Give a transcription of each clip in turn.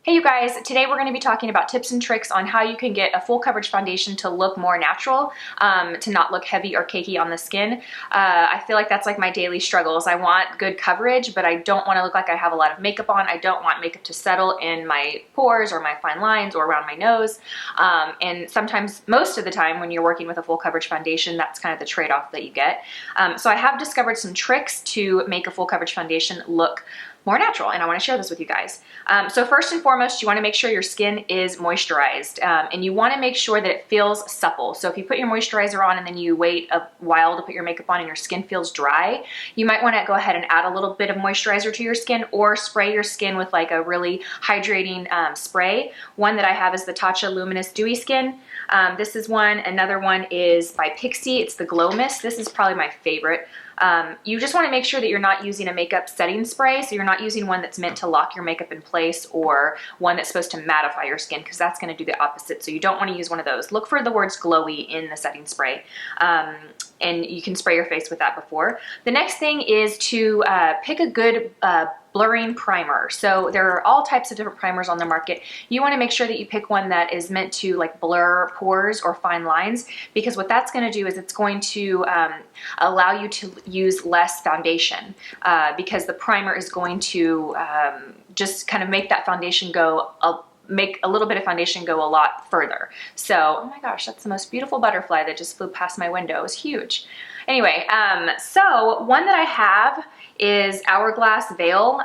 Hey you guys, today we're going to be talking about tips and tricks on how you can get a full coverage foundation to look more natural, to not look heavy or cakey on the skin. I feel like that's like my daily struggles. I want good coverage, but I don't want to look like I have a lot of makeup on. I don't want makeup to settle in my pores or my fine lines or around my nose. And sometimes, most of the time when you're working with a full coverage foundation, that's kind of the trade-off that you get. So I have discovered some tricks to make a full coverage foundation look more natural, and I want to share this with you guys. So first and foremost, you want to make sure your skin is moisturized, and you want to make sure that it feels supple. So if you put your moisturizer on and then you wait a while to put your makeup on and your skin feels dry, you might want to go ahead and add a little bit of moisturizer to your skin, or spray your skin with like a really hydrating spray. One that I have is the Tatcha Luminous Dewy Skin. This is one. Another one is by Pixi. It's the Glowmist. This is probably my favorite. You just want to make sure that you're not using a makeup setting spray, so you're not using one that's meant to lock your makeup in place or one that's supposed to mattify your skin, because that's going to do the opposite. So you don't want to use one of those. Look for the words glowy in the setting spray, and you can spray your face with that before. The next thing is to pick a good blurring primer. So there are all types of different primers on the market. You want to make sure that you pick one that is meant to like blur pores or fine lines, because what that's going to do is it's going to allow you to use less foundation, because the primer is going to just kind of make that foundation go make a little bit of foundation go a lot further. So, oh my gosh, that's the most beautiful butterfly that just flew past my window. It was huge. Anyway, so one that I have is Hourglass Veil.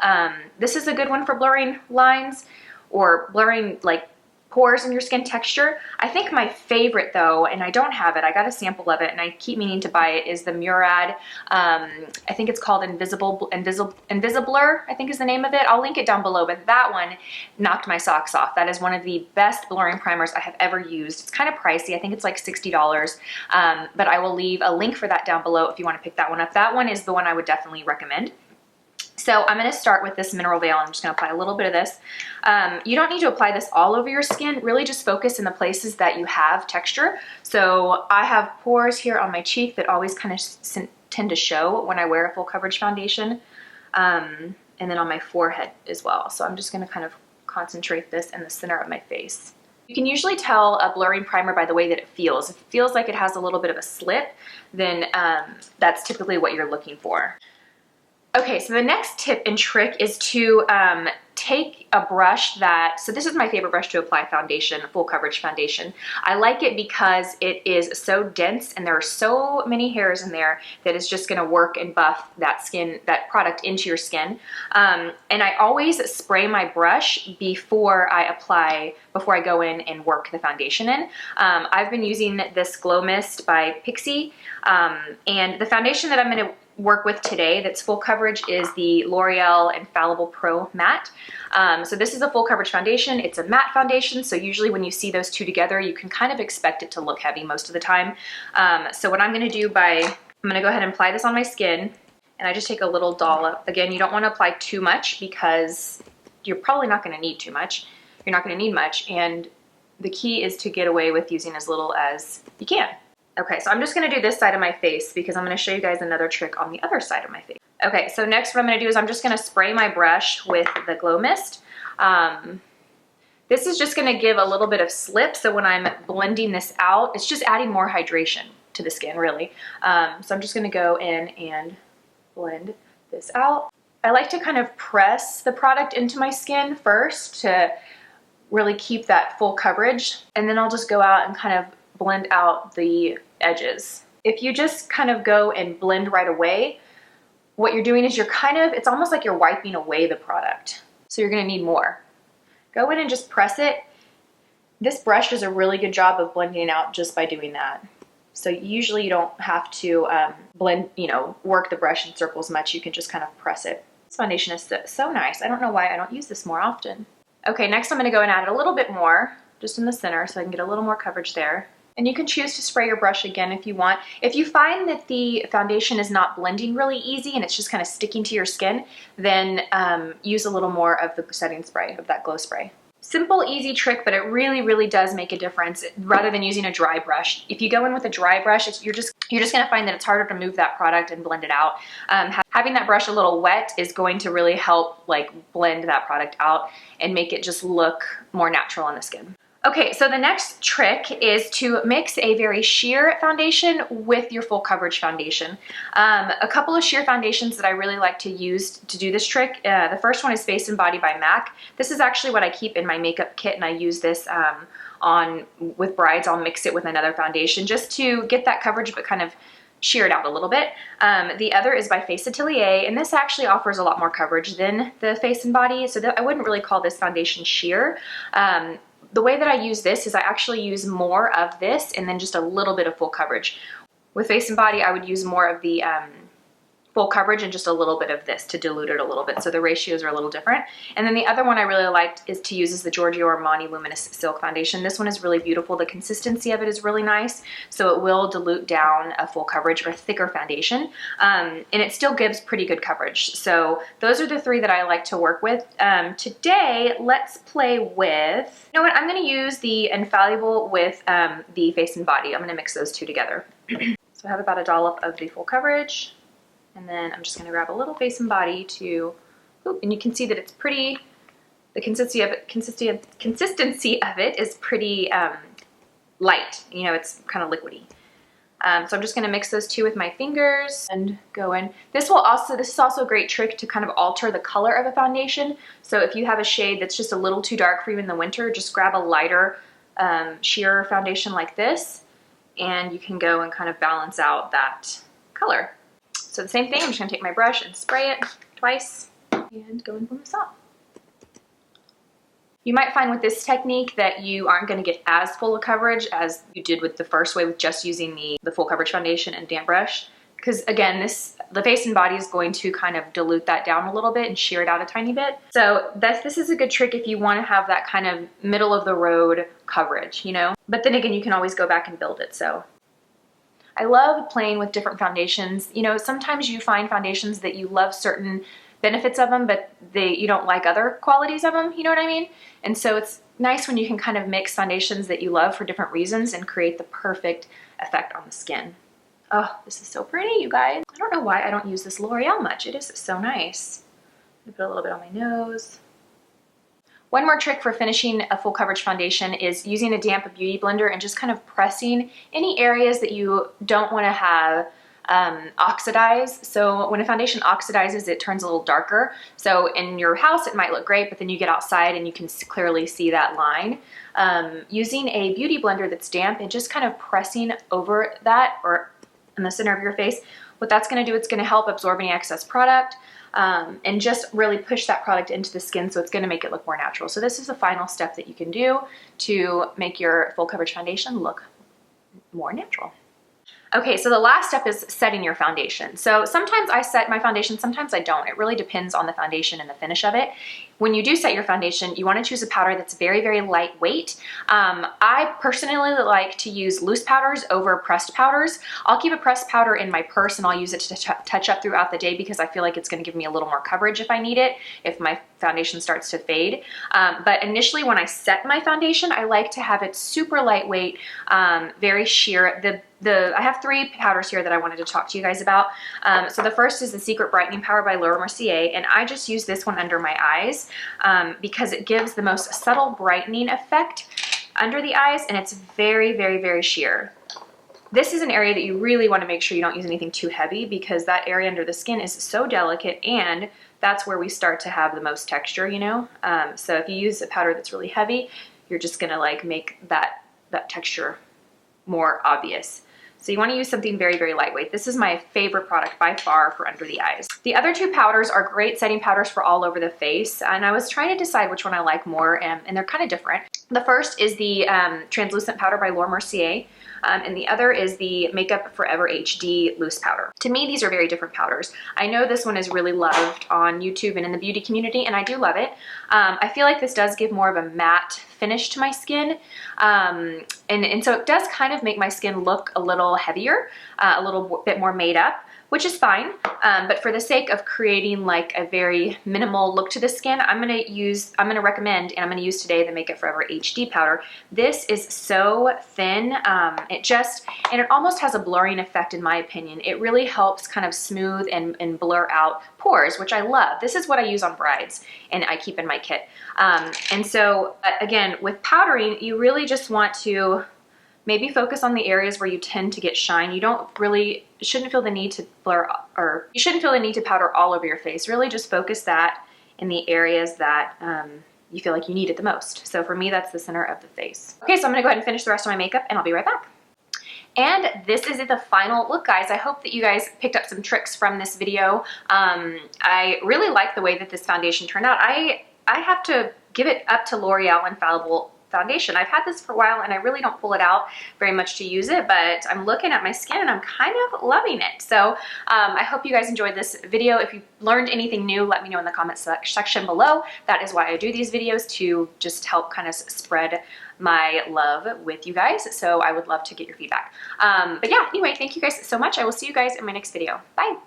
This is a good one for blurring lines or blurring like pores in your skin texture. I think my favorite though, and I don't have it, I got a sample of it and I keep meaning to buy it, is the Murad, I think it's called Invisiblur, I think is the name of it. I'll link it down below, but that one knocked my socks off. That is one of the best blurring primers I have ever used. It's kind of pricey. I think it's like $60, but I will leave a link for that down below if you want to pick that one up. That one is the one I would definitely recommend. So I'm going to start with this mineral veil. I'm just going to apply a little bit of this. You don't need to apply this all over your skin. Really just focus in the places that you have texture. So I have pores here on my cheek that always kind of tend to show when I wear a full coverage foundation. And then on my forehead as well. So I'm just going to kind of concentrate this in the center of my face. You can usually tell a blurring primer by the way that it feels. If it feels like it has a little bit of a slip, then that's typically what you're looking for. Okay, so the next tip and trick is to take a brush that, so this is my favorite brush to apply foundation, full coverage foundation. I like it because it is so dense and there are so many hairs in there that it's just gonna work and buff that skin, that product into your skin. And I always spray my brush before I go in and work the foundation in. I've been using this Glow Mist by Pixi, and the foundation that I'm gonna work with today that's full coverage is the Loreal Infallible Pro Matte. So this is a full coverage foundation. It's a matte foundation, so usually when you see those two together, you can kind of expect it to look heavy most of the time. So what I'm going to do I'm going to go ahead and apply this on my skin, and I just take a little dollop. Again, you don't want to apply too much because you're probably not going to need too much. You're not going to need much, and the key is to get away with using as little as you can. Okay, so I'm just gonna do this side of my face because I'm gonna show you guys another trick on the other side of my face. Okay, so next what I'm gonna do is I'm just gonna spray my brush with the Glow Mist. This is just gonna give a little bit of slip, so when I'm blending this out, it's just adding more hydration to the skin, really. So I'm just gonna go in and blend this out. I like to kind of press the product into my skin first to really keep that full coverage, and then I'll just go out and kind of blend out the edges. If you just kind of go and blend right away, what you're doing is it's almost like you're wiping away the product. So you're gonna need more. Go in and just press it. This brush does a really good job of blending it out just by doing that. So usually you don't have to work the brush in circles much. You can just kind of press it. This foundation is so nice. I don't know why I don't use this more often. Okay, next I'm gonna go and add a little bit more just in the center so I can get a little more coverage there. And you can choose to spray your brush again if you want. If you find that the foundation is not blending really easy and it's just kind of sticking to your skin, then use a little more of the setting spray, of that glow spray. Simple, easy trick, but it really, really does make a difference rather than using a dry brush. If you go in with a dry brush, you're just you're just gonna find that it's harder to move that product and blend it out. Having that brush a little wet is going to really help like blend that product out and make it just look more natural on the skin. Okay, so the next trick is to mix a very sheer foundation with your full coverage foundation. A couple of sheer foundations that I really like to use to do this trick. The first one is Face and Body by MAC. This is actually what I keep in my makeup kit, and I use this with brides. I'll mix it with another foundation just to get that coverage but kind of sheer it out a little bit. The other is by Face Atelier, and this actually offers a lot more coverage than the Face and Body, so I wouldn't really call this foundation sheer. The way that I use this is I actually use more of this and then just a little bit of full coverage. With Face and Body, I would use more of the full coverage and just a little bit of this to dilute it a little bit, so the ratios are a little different. And then the other one I really liked is to use is the Giorgio Armani Luminous Silk Foundation. This one is really beautiful. The consistency of it is really nice, so it will dilute down a full coverage or thicker foundation, and it still gives pretty good coverage. So those are the three that I like to work with. Today, let's play with, you know what, I'm gonna use the Infallible with the Face and Body. I'm gonna mix those two together. So I have about a dollop of the full coverage, and then I'm just going to grab a little Face and Body to, and you can see that it's pretty, the consistency of it is pretty light. You know, it's kind of liquidy. So I'm just going to mix those two with my fingers and go in. This is also a great trick to kind of alter the color of a foundation. So if you have a shade that's just a little too dark for you in the winter, just grab a lighter sheer foundation like this, and you can go and kind of balance out that color. So the same thing, I'm just gonna take my brush and spray it twice and go in from the top. You might find with this technique that you aren't gonna get as full of coverage as you did with the first way with just using the full coverage foundation and damp brush. Because again, the Face and Body is going to kind of dilute that down a little bit and shear it out a tiny bit. So this is a good trick if you wanna have that kind of middle of the road coverage, you know? But then again, you can always go back and build it, so. I love playing with different foundations. You know, sometimes you find foundations that you love certain benefits of them, but you don't like other qualities of them, you know what I mean? And so it's nice when you can kind of mix foundations that you love for different reasons and create the perfect effect on the skin. Oh, this is so pretty, you guys. I don't know why I don't use this Loreal much. It is so nice. I put a little bit on my nose. One more trick for finishing a full coverage foundation is using a damp beauty blender and just kind of pressing any areas that you don't want to have oxidize. So when a foundation oxidizes, it turns a little darker. So in your house, it might look great, but then you get outside and you can clearly see that line. Using a beauty blender that's damp and just kind of pressing over that or in the center of your face, what that's going to do, it's going to help absorb any excess product. And just really push that product into the skin, so it's going to make it look more natural. So this is the final step that you can do to make your full coverage foundation look more natural. Okay, so the last step is setting your foundation. So sometimes I set my foundation, sometimes I don't. It really depends on the foundation and the finish of it. When you do set your foundation, you want to choose a powder that's very, very lightweight. I personally like to use loose powders over pressed powders. I'll keep a pressed powder in my purse and I'll use it to touch up throughout the day because I feel like it's going to give me a little more coverage if I need it, if my foundation starts to fade. But initially when I set my foundation, I like to have it super lightweight, very sheer. I have three powders here that I wanted to talk to you guys about. So the first is the Secret Brightening Powder by Mercier, and I just use this one under my eyes because it gives the most subtle brightening effect under the eyes, and it's very, very, very sheer. This is an area that you really want to make sure you don't use anything too heavy because that area under the skin is so delicate, and that's where we start to have the most texture, you know? So if you use a powder that's really heavy, you're just gonna like make that texture more obvious. So you want to use something very, very lightweight. This is my favorite product by far for under the eyes. The other two powders are great setting powders for all over the face, and I was trying to decide which one I like more, and they're kind of different. The first is the translucent powder by Mercier, and the other is the Makeup Forever HD loose powder. To me, these are very different powders. I know this one is really loved on YouTube and in the beauty community, and I do love it. I feel like this does give more of a matte finish to my skin, and so it does kind of make my skin look a little heavier, a little bit more made up. which is fine. But for the sake of creating like a very minimal look to the skin, I'm gonna recommend, and I'm gonna use today, the Makeup Forever HD powder. This is so thin. It almost has a blurring effect in my opinion. It really helps kind of smooth and blur out pores, which I love. This is what I use on brides and I keep in my kit. And so again, with powdering, you really just want to maybe focus on the areas where you tend to get shine. You shouldn't feel the need to you shouldn't feel the need to powder all over your face. Really just focus that in the areas that you feel like you need it the most. So for me, that's the center of the face. Okay, so I'm gonna go ahead and finish the rest of my makeup and I'll be right back. And this is the final look, guys. I hope that you guys picked up some tricks from this video. I really like the way that this foundation turned out. I have to give it up to L'Oreal Infallible foundation. I've had this for a while and I really don't pull it out very much to use it, but I'm looking at my skin and I'm kind of loving it. So I hope you guys enjoyed this video. If you learned anything new, let me know in the comment section below. That is why I do these videos, to just help kind of spread my love with you guys. So I would love to get your feedback. But yeah, anyway, thank you guys so much. I will see you guys in my next video. Bye.